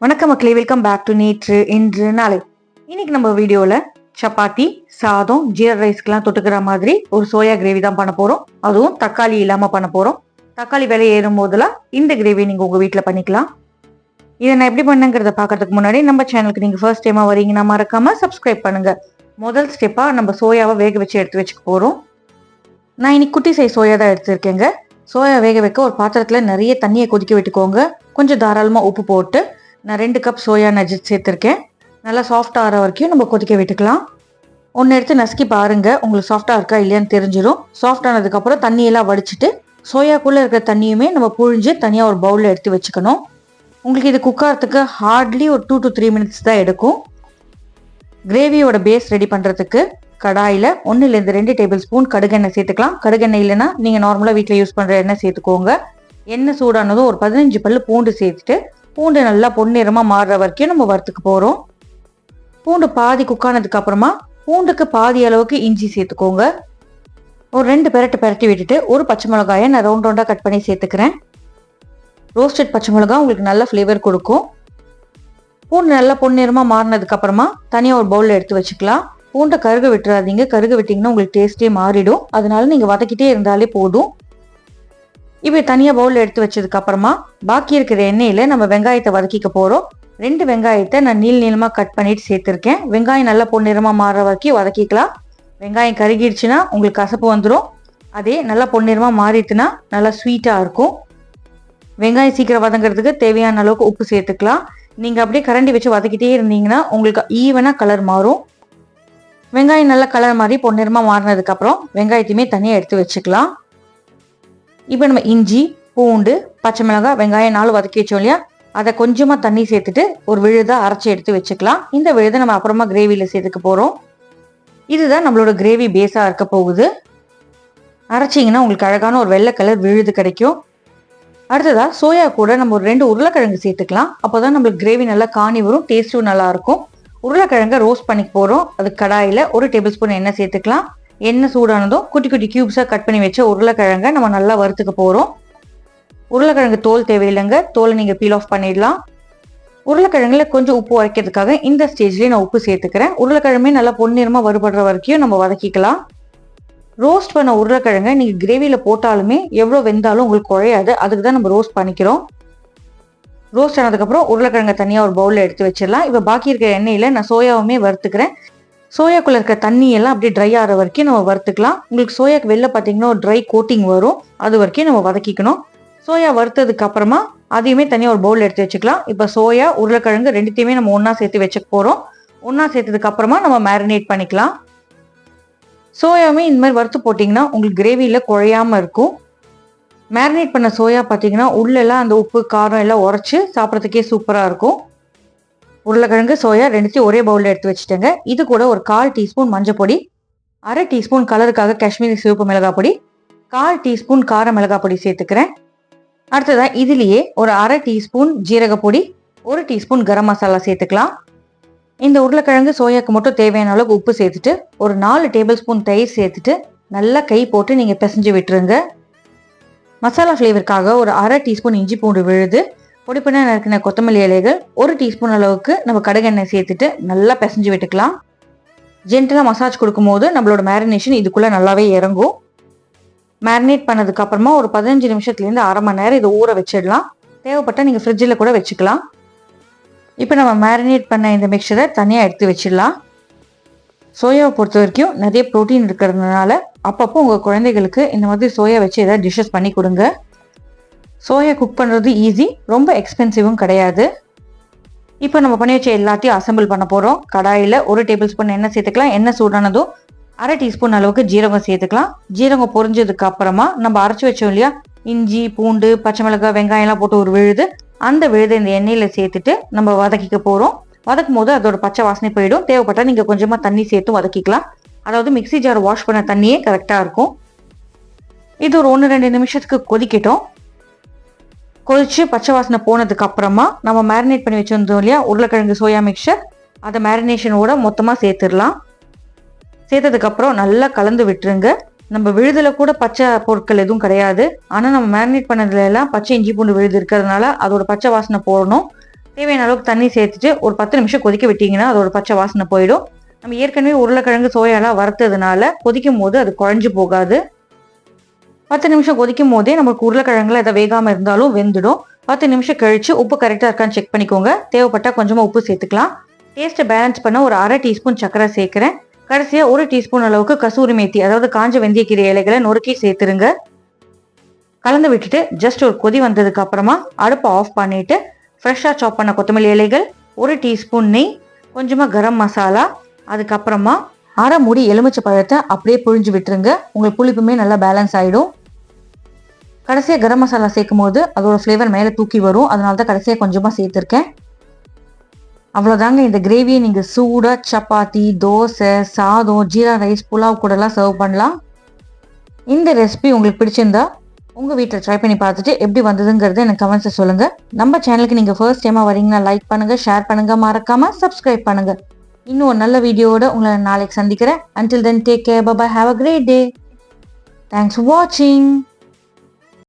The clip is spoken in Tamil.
வணக்கம் மக்களே, வெல்கம் பேக் டு நேற்று இன்று நாளை. இன்னைக்கு நம்ம வீடியோவில் சப்பாத்தி, சாதம், ஜீரா ரைஸ்க்கெலாம் தொட்டுக்கிற மாதிரி ஒரு சோயா கிரேவி தான் பண்ண போகிறோம். அதுவும் தக்காளி இல்லாமல் பண்ண போகிறோம். தக்காளி விலை ஏறும் போதெல்லாம் இந்த கிரேவி நீங்கள் உங்கள் வீட்டில் பண்ணிக்கலாம். இதை நான் எப்படி பண்ணுங்கிறத பார்க்கறதுக்கு முன்னாடி நம்ம சேனலுக்கு நீங்கள் ஃபர்ஸ்ட் டைமாக வரீங்கன்னா மறக்காமல் சப்ஸ்கிரைப் பண்ணுங்கள். முதல் ஸ்டெப்பாக நம்ம சோயாவை வேக வச்சு எடுத்து வச்சுக்க போகிறோம். நான் இன்னைக்கு குட்டி சைஸ் சோயா தான் எடுத்துருக்கேங்க. சோயா வேக வைக்க ஒரு பாத்திரத்தில் நிறைய தண்ணியை கொதிக்க விட்டுக்கோங்க. கொஞ்சம் தாராளமாக உப்பு போட்டு நான் 2 கப் சோயா நட்ஸ் சேர்த்துருக்கேன். நல்லா சாஃப்ட் ஆகிற வரைக்கும் நம்ம கொதிக்க விட்டுக்கலாம். ஒன்று எடுத்து நசுக்கி பாருங்கள், உங்களுக்கு சாஃப்டாக இருக்கா இல்லையான்னு தெரிஞ்சிடும். சாஃப்ட் ஆனதுக்கப்புறம் தண்ணியெல்லாம் வடிச்சிட்டு சோயாக்குள்ளே இருக்கிற தண்ணியுமே நம்ம புழிஞ்சு தனியாக ஒரு பவுலில் எடுத்து வச்சுக்கணும். உங்களுக்கு இது குக் ஆகிறதுக்கு ஹார்ட்லி ஒரு 2 to 3 minutes தான் எடுக்கும். கிரேவியோட பேஸ் ரெடி பண்ணுறதுக்கு கடாயில் 1-2 டேபிள் ஸ்பூன் கடுகெண்ணெய் சேர்த்துக்கலாம். கடுகெண்ணெய் இல்லைன்னா நீங்கள் நார்மலாக வீட்டில் யூஸ் பண்ணுற எண்ணெய் சேர்த்துக்கோங்க. எண்ணெய் சூடானதும் ஒரு 15 பல்லு பூண்டு சேர்த்துட்டு பூண்டு நல்லா பொன்னிறமாக மாறுற வரைக்கும் நம்ம வறுத்துக்க போகிறோம். பூண்டு பாதி குக்கானதுக்கு அப்புறமா பூண்டுக்கு பாதி அளவுக்கு இஞ்சி சேர்த்துக்கோங்க. ஒரு 2 பெரட்டி விட்டுட்டு ஒரு பச்சை மிளகாயை நான் ரவுண்டாக கட் பண்ணி சேர்த்துக்கிறேன். ரோஸ்டட் பச்சை மிளகாய் உங்களுக்கு நல்ல ஃப்ளேவர் கொடுக்கும். பூண்டு நல்லா பொன்னிறமாக மாறினதுக்கு அப்புறமா தனியாக ஒரு பவுலில் எடுத்து வச்சுக்கலாம். பூண்டை கருக விட்டுறாதீங்க, கருக விட்டிங்கன்னா உங்களுக்கு டேஸ்ட்டே மாறிடும். அதனால நீங்கள் வதக்கிட்டே இருந்தாலே போதும். இப்போ தனியாக பவுலில் எடுத்து வச்சதுக்கு அப்புறமா பாக்கி இருக்கிற எண்ணெயில் நம்ம வெங்காயத்தை வதக்கிக்க போகிறோம். 2 வெங்காயத்தை நான் நீளமாக கட் பண்ணிட்டு சேர்த்துருக்கேன். வெங்காயம் நல்லா பொன்னிறமாக மாறுற வரைக்கும் வதக்கிக்கலாம். வெங்காயம் கருகிடுச்சுன்னா உங்களுக்கு கசப்பு வந்துடும். அதே நல்லா பொன்னிறமாக மாறிட்டுனா நல்லா ஸ்வீட்டாக இருக்கும். வெங்காயம் சீக்கிரம் வதங்கிறதுக்கு தேவையான அளவுக்கு உப்பு சேர்த்துக்கலாம். நீங்கள் அப்படியே கரண்டி வச்சு வதக்கிட்டே இருந்தீங்கன்னா உங்களுக்கு ஈவனாக கலர் மாறும். வெங்காயம் நல்லா கலர் மாறி பொன்னிறமாக மாறினதுக்கப்புறம் வெங்காயத்தையுமே தனியாக எடுத்து வச்சுக்கலாம். இப்போ நம்ம இஞ்சி, பூண்டு, பச்சை மிளகாய், வெங்காயம் 4 வதக்கி வச்சோம் இல்லையா, அதை கொஞ்சமாக தண்ணி சேர்த்துட்டு ஒரு விழுதாக அரைச்சி எடுத்து வச்சுக்கலாம். இந்த விழுதை நம்ம அப்புறமா கிரேவியில் சேர்த்துக்க போகிறோம். இதுதான் நம்மளோட கிரேவி பேஸாக இருக்க போகுது. அரைச்சிங்கன்னா உங்களுக்கு அழகான ஒரு வெள்ளை கலர் விழுது கிடைக்கும். அடுத்ததாக சோயா கூட நம்ம ஒரு 2 உருளைக்கிழங்கு சேர்த்துக்கலாம். அப்போ தான் நம்மளுக்கு கிரேவி நல்லா காணி வரும், டேஸ்ட்டும் நல்லாயிருக்கும். உருளைக்கிழங்கை ரோஸ்ட் பண்ணிக்க போகிறோம். அது கடாயில் 1 டேபிள் ஸ்பூன் எண்ணெய் சேர்த்துக்கலாம். எண்ணெய் சூடானதும் குட்டி குட்டி கியூப்ஸாக கட் பண்ணி வச்ச உருளைக்கிழங்கை நம்ம நல்லா வறுத்துக்க போகிறோம். உருளைக்கிழங்கு தோல் தேவையில்லைங்க, தோலை நீங்கள் பீல் ஆஃப் பண்ணிடலாம். உருளைக்கிழங்குல கொஞ்சம் உப்பு உரைக்கிறதுக்காக இந்த ஸ்டேஜ்லேயே நான் உப்பு சேர்த்துக்கிறேன். உருளைக்கிழமே நல்லா பொன்னிறமாக வறுபடுற வரைக்கும் நம்ம வதக்கிக்கலாம். ரோஸ்ட் பண்ண உருளைக்கிழங்கை நீங்கள் கிரேவியில் போட்டாலுமே எவ்வளோ வெந்தாலும் உங்களுக்கு குழையாது. அதுக்கு தான் நம்ம ரோஸ்ட் பண்ணிக்கிறோம். ரோஸ்ட் ஆனதுக்கப்புறம் உருளைக்கிழங்கை தனியாக ஒரு பவுலில் எடுத்து வச்சிடலாம். இப்போ பாக்கி இருக்கிற எண்ணெயில் நான் சோயாவுமே வறுத்துக்கிறேன். சோயாக்குள்ள இருக்க தண்ணியெல்லாம் அப்படியே ட்ரை ஆகிற வரைக்கும் நம்ம வறுத்துக்கலாம். உங்களுக்கு சோயாக்கு வெளில பார்த்தீங்கன்னா ஒரு ட்ரை கோட்டிங் வரும், அது வரைக்கும் நம்ம வதக்கிக்கணும். சோயா வறுத்ததுக்கு அப்புறமா அதையுமே தனியாக ஒரு பவுல் எடுத்து வச்சுக்கலாம். இப்போ சோயா, உருளைக்கிழங்கு ரெண்டுத்தையுமே நம்ம ஒன்றா சேர்த்து வச்சுக்க போகிறோம். ஒன்றா சேர்த்ததுக்கு அப்புறமா நம்ம மேரினேட் பண்ணிக்கலாம். சோயாவுமே இந்த மாதிரி வறுத்து போட்டிங்கன்னா உங்களுக்கு கிரேவியில் குழையாமல் இருக்கும். மேரினேட் பண்ண சோயா பார்த்தீங்கன்னா உள்ளெல்லாம் அந்த உப்பு காரம் எல்லாம் உரைச்சி சாப்பிட்றதுக்கே சூப்பராக இருக்கும். உருளைக்கிழங்கு, சோயா ரெண்டுத்தையும் ஒரே பவுலில் எடுத்து வச்சுட்டேங்க. இது கூட ஒரு 1/4 டீஸ்பூன் மஞ்சள் பொடி, 1/2 டீஸ்பூன் கலருக்காக காஷ்மீரி சிவப்பு மிளகாய் பொடி, 1/4 டீஸ்பூன் கார மிளகாய் பொடி சேர்த்துக்கிறேன். அடுத்ததாக இதுலேயே ஒரு 1/2 டீஸ்பூன் ஜீரக பொடி, 1 டீஸ்பூன் கரம் மசாலா சேர்த்துக்கலாம். இந்த உருளைக்கிழங்கு சோயாக்கு மட்டும் தேவையான அளவுக்கு உப்பு சேர்த்துட்டு ஒரு 4 டேபிள் ஸ்பூன் தயிர் சேர்த்துட்டு நல்லா கை போட்டு நீங்கள் பிசைஞ்சு விட்டுருங்க. மசாலா ஃப்ளேவருக்காக ஒரு 1/2 டீஸ்பூன் இஞ்சி பூண்டு விழுது, பொடி பண்ண நறுக்கின கொத்தமல்லி இலைகள், 1 டீஸ்பூன் அளவுக்கு நம்ம கடுகெண்ணெய் சேர்த்துட்டு நல்லா பிசைஞ்சு விட்டுக்கலாம். ஜென்டலாக மசாஜ் கொடுக்கும்போது நம்மளோட மேரினேஷன் இதுக்குள்ளே நல்லாவே இறங்கும். மேரினேட் பண்ணதுக்கு அப்புறமா ஒரு 15 நிமிஷத்துலேருந்து அரை மணி நேரம் இதை ஊற வச்சிடலாம். தேவைப்பட்டால் நீங்கள் ஃப்ரிட்ஜில் கூட வச்சுக்கலாம். இப்போ நம்ம மேரினேட் பண்ண இந்த மிக்சரை தனியாக எடுத்து வச்சிடலாம். சோயாவை பொறுத்த வரைக்கும் நிறைய ப்ரோட்டீன் இருக்கிறதுனால அப்பப்போ உங்கள் குழந்தைகளுக்கு இந்த மாதிரி சோயா வச்சு ஏதாவது டிஷ்ஷஸ் பண்ணி கொடுங்க. சோயா குக் பண்ணுறது ஈஸி, ரொம்ப எக்ஸ்பென்சிவும் கிடையாது. இப்போ நம்ம பண்ணி வச்ச எல்லாத்தையும் அசம்பிள் பண்ண போகிறோம். கடாயில் 1 டேபிள் ஸ்பூன் எண்ணெய் சேர்த்துக்கலாம். எண்ணெய் சூடானதும் 1/2 டீஸ்பூன் அளவுக்கு ஜீரகம் சேர்த்துக்கலாம். ஜீரகம் பொரிஞ்சதுக்கு அப்புறமா நம்ம அரைச்சி வச்சோம் இல்லையா, இஞ்சி, பூண்டு, பச்சை மிளகாய், வெங்காயம்லாம் போட்டு ஒரு விழுது, அந்த விழுதை இந்த எண்ணெயில் சேர்த்துட்டு நம்ம வதக்கிக்க போகிறோம். வதக்கும் போது அதோட பச்சை வாசனை போயிடும். தேவைப்பட்டால் நீங்கள் கொஞ்சமாக தண்ணி சேர்த்து வதக்கிக்கலாம். அதாவது மிக்ஸி ஜார் வாஷ் பண்ண தண்ணியே கரெக்டாக இருக்கும். இது ஒரு 1-2 நிமிஷத்துக்கு கொதிக்கட்டும். கொதிச்சு பச்சை வாசனை போனதுக்கு அப்புறமா நம்ம மேரினேட் பண்ணி வச்சிருந்தோம் இல்லையா உருளைக்கிழங்கு சோயா மிக்சர், அதை மேரினேஷனோட மொத்தமாக சேர்த்துடலாம். சேர்த்ததுக்கப்புறம் நல்லா கலந்து விட்டுருங்க. நம்ம விழுதில் கூட பச்சை பொருட்கள் எதுவும் கிடையாது. ஆனால் நம்ம மேரினேட் பண்ணதுல எல்லாம் பச்சை இஞ்சி பூண்டு விழுது இருக்கிறதுனால அதோட பச்சை வாசனை போடணும். தேவையான அளவுக்கு தண்ணி சேர்த்துட்டு ஒரு 10 நிமிஷம் கொதிக்க விட்டிங்கன்னா அதோட பச்சை வாசனை போயிடும். நம்ம ஏற்கனவே உருளைக்கிழங்கு சோயாலாம் வறுத்ததுனால கொதிக்கும் போது அது குழஞ்சு போகாது. 10 நிமிஷம் கொதிக்கும் போதே நமக்கு உருளைக்கிழங்குல எதை வேகாமல் இருந்தாலும் வெந்துடும். 10 நிமிஷம் கழித்து உப்பு கரெக்டாக இருக்கான்னு செக் பண்ணிக்கோங்க. தேவைப்பட்டால் கொஞ்சமாக உப்பு சேர்த்துக்கலாம். டேஸ்ட்டை பேலன்ஸ் பண்ண ஒரு 1/2 டீஸ்பூன் சர்க்கரை சேர்க்குறேன். கடைசியாக 1 டீஸ்பூன் அளவுக்கு கசூரி மேத்தி, அதாவது காஞ்ச வெந்தயக்கீரை இலைகளை நொறுக்கி சேர்த்துருங்க. கலந்து விட்டுட்டு ஜஸ்ட் ஒரு கொதி வந்ததுக்கு அப்புறமா அடுப்பை ஆஃப் பண்ணிட்டு ஃப்ரெஷ்ஷாக சாப் பண்ண கொத்தமல்லி இலைகள், 1 டீஸ்பூன் நெய், கொஞ்சமாக கரம் மசாலா, அதுக்கப்புறமா 1/2 மூடி எலுமிச்சை பழத்தை அப்படியே புழிஞ்சு விட்டுருங்க. உங்களுக்கு புளிப்புமே நல்லா பேலன்ஸ் ஆகிடும். கடைசியாக கரம் மசாலா சேர்க்கும் போது அதோட ஃப்ளேவர் மேலே தூக்கி வரும். அதனால தான் கடைசியாக கொஞ்சமாக சேர்த்துருக்கேன். அவ்வளோதாங்க. இந்த கிரேவியை நீங்கள் சூடாக சப்பாத்தி, தோசை, சாதம், ஜீரா ரைஸ், புலாவ் கூடலாம் சர்வ் பண்ணலாம். இந்த ரெசிபி உங்களுக்கு பிடிச்சிருந்தா உங்கள் வீட்டில் ட்ரை பண்ணி பார்த்துட்டு எப்படி வந்ததுங்கிறது எனக்கு கமெண்ட்ஸில் சொல்லுங்கள். நம்ம சேனலுக்கு நீங்கள் ஃபர்ஸ்ட் டைமாக வரீங்கன்னா லைக் பண்ணுங்கள், ஷேர் பண்ணுங்கள், மறக்காமல் சப்ஸ்கிரைப் பண்ணுங்கள். இன்னும் ஒரு நல்ல வீடியோவோட உங்களை நாளைக்கு சந்திக்கிறேன். Until then, take care. Bye bye. Have a great day. Thanks for watching.